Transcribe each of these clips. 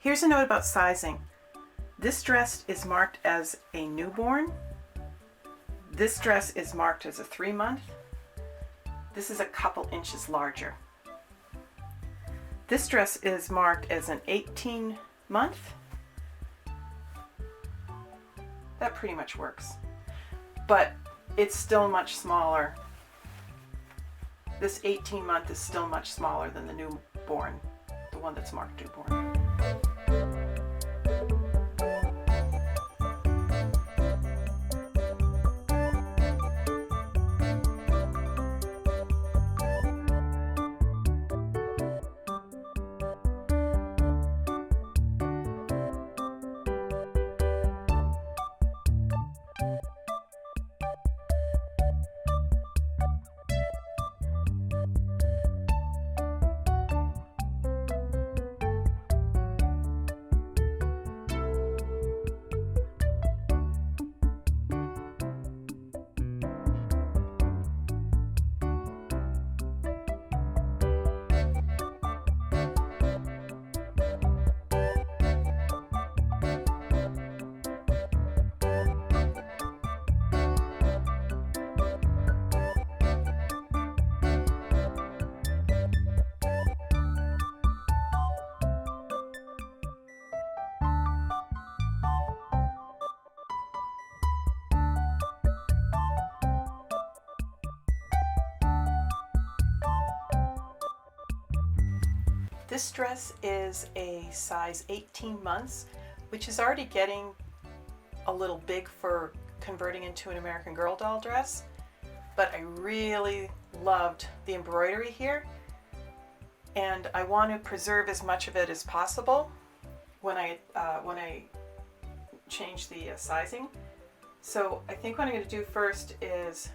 Here's a note about sizing. This dress is marked as a newborn. This dress is marked as a 3-month. This is a couple inches larger. This dress is marked as an 18-month. That pretty much works. But it's still much smaller. This 18-month is still much smaller than the newborn, the one that's marked newborn. This dress is a size 18 months, which is already getting a little big for converting into an American Girl doll dress, but I really loved the embroidery here, and I want to preserve as much of it as possible when I change the sizing. So I think what I'm going to do first is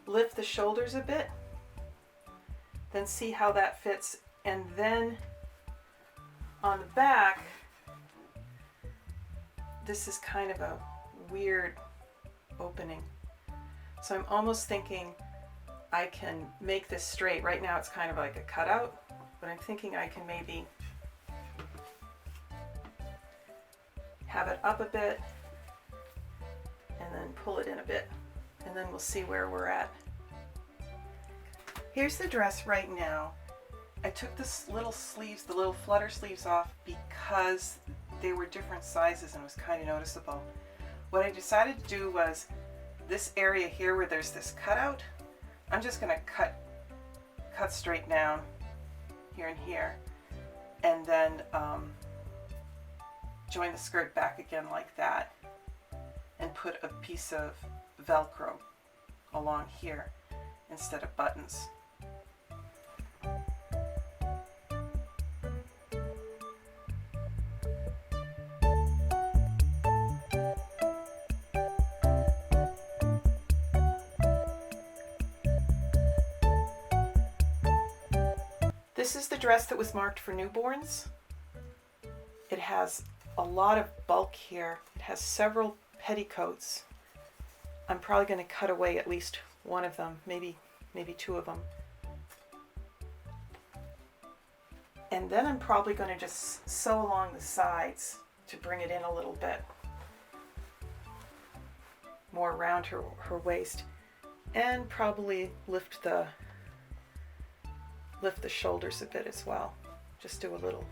lift the shoulders a bit, then see how that fits. And then on the back, this is kind of a weird opening. So I'm almost thinking I can make this straight. Right now it's kind of like a cutout, but I'm thinking I can maybe have it up a bit and then pull it in a bit, and then we'll see where we're at. Here's the dress right now. I took the little sleeves, the little flutter sleeves off because they were different sizes and it was kind of noticeable. What I decided to do was this area here where there's this cutout, I'm just going to cut straight down here and here, and then join the skirt back again like that, and put a piece of Velcro along here instead of buttons. This is the dress that was marked for newborns. It has a lot of bulk here. It has several petticoats. I'm probably going to cut away at least one of them, maybe 2 of them. And then I'm probably going to just sew along the sides to bring it in a little bit more around her waist, and probably lift the shoulders a bit as well. Just do a little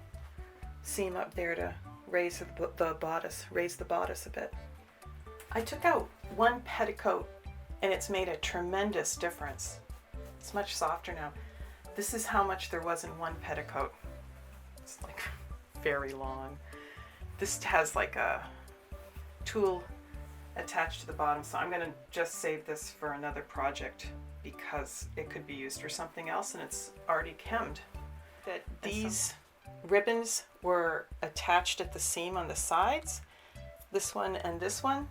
seam up there to raise the bodice a bit. I took out one petticoat and it's made a tremendous difference. It's much softer now. This is how much there was in one petticoat. It's like very long. This has like a tulle attached to the bottom, so I'm going to just save this for another project because it could be used for something else, and it's already hemmed. That these ribbons were attached at the seam on the sides, this one and this one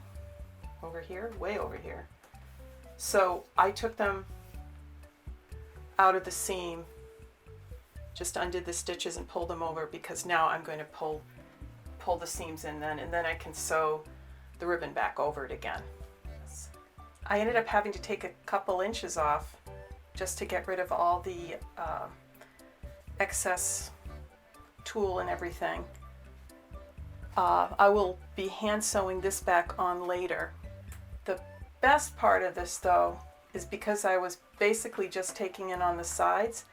over here, way over here. So I took them out of the seam, just undid the stitches and pulled them over, because now I'm going to pull the seams in then, and then I can sew the ribbon back over it again. I ended up having to take a couple inches off just to get rid of all the excess tulle and everything. I will be hand sewing this back on later. The best part of this though is because I was basically just taking it on the sides,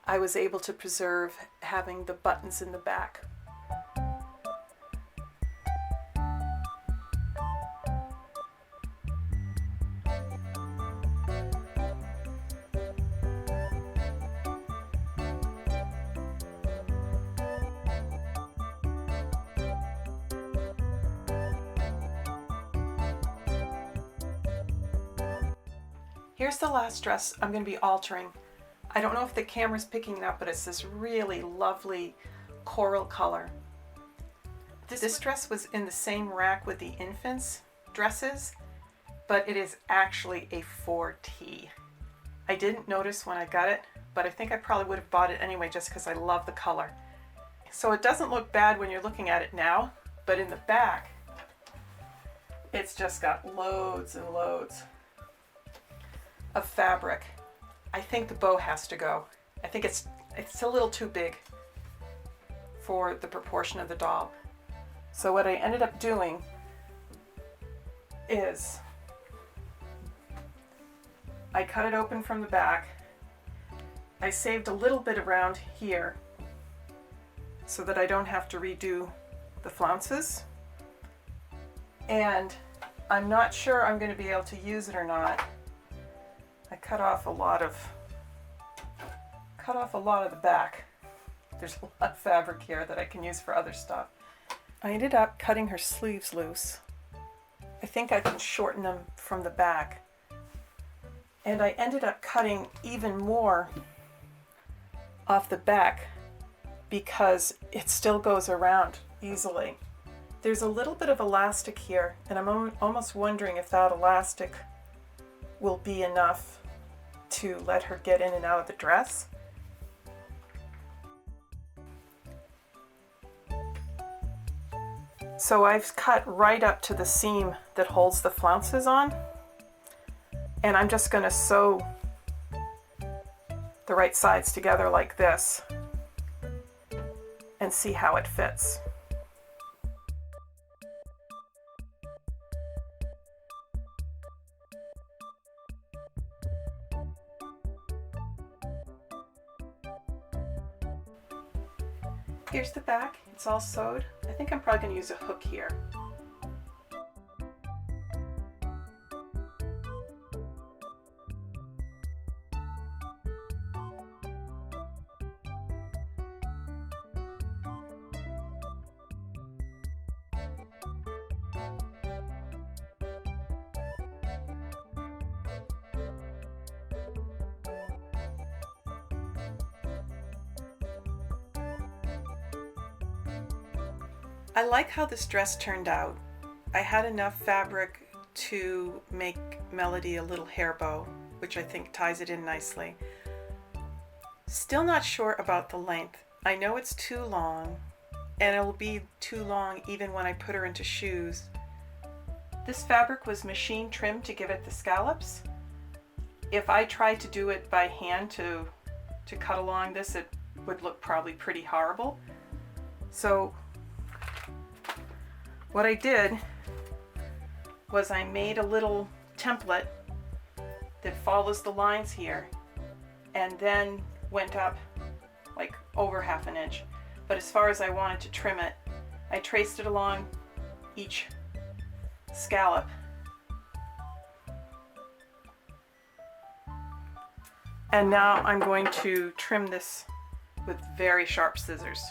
I was able to preserve having the buttons in the back. Here's the last dress I'm going to be altering. I don't know if the camera's picking it up, but it's this really lovely coral color. This dress was in the same rack with the infants' dresses, but it is actually a 4T. I didn't notice when I got it, but I think I probably would have bought it anyway just because I love the color. So it doesn't look bad when you're looking at it now, but in the back, it's just got loads and loads of fabric. I think the bow has to go. I think it's a little too big for the proportion of the doll. So what I ended up doing is I cut it open from the back. I saved a little bit around here so that I don't have to redo the flounces. And I'm not sure I'm going to be able to use it or not. I cut off a lot of the back. There's a lot of fabric here that I can use for other stuff. I ended up cutting her sleeves loose. I think I can shorten them from the back. And I ended up cutting even more off the back because it still goes around easily. There's a little bit of elastic here, and I'm almost wondering if that elastic will be enough to let her get in and out of the dress. So I've cut right up to the seam that holds the flounces on, and I'm just going to sew the right sides together like this and see how it fits. Here's the back, it's all sewed. I think I'm probably going to use a hook here. I like how this dress turned out. I had enough fabric to make Melody a little hair bow, which I think ties it in nicely. Still not sure about the length. I know it's too long, and it will be too long even when I put her into shoes. This fabric was machine trimmed to give it the scallops. If I tried to do it by hand to cut along this, it would look probably pretty horrible. So what I did was I made a little template that follows the lines here and then went up like over ½ an inch. But as far as I wanted to trim it, I traced it along each scallop. And now I'm going to trim this with very sharp scissors.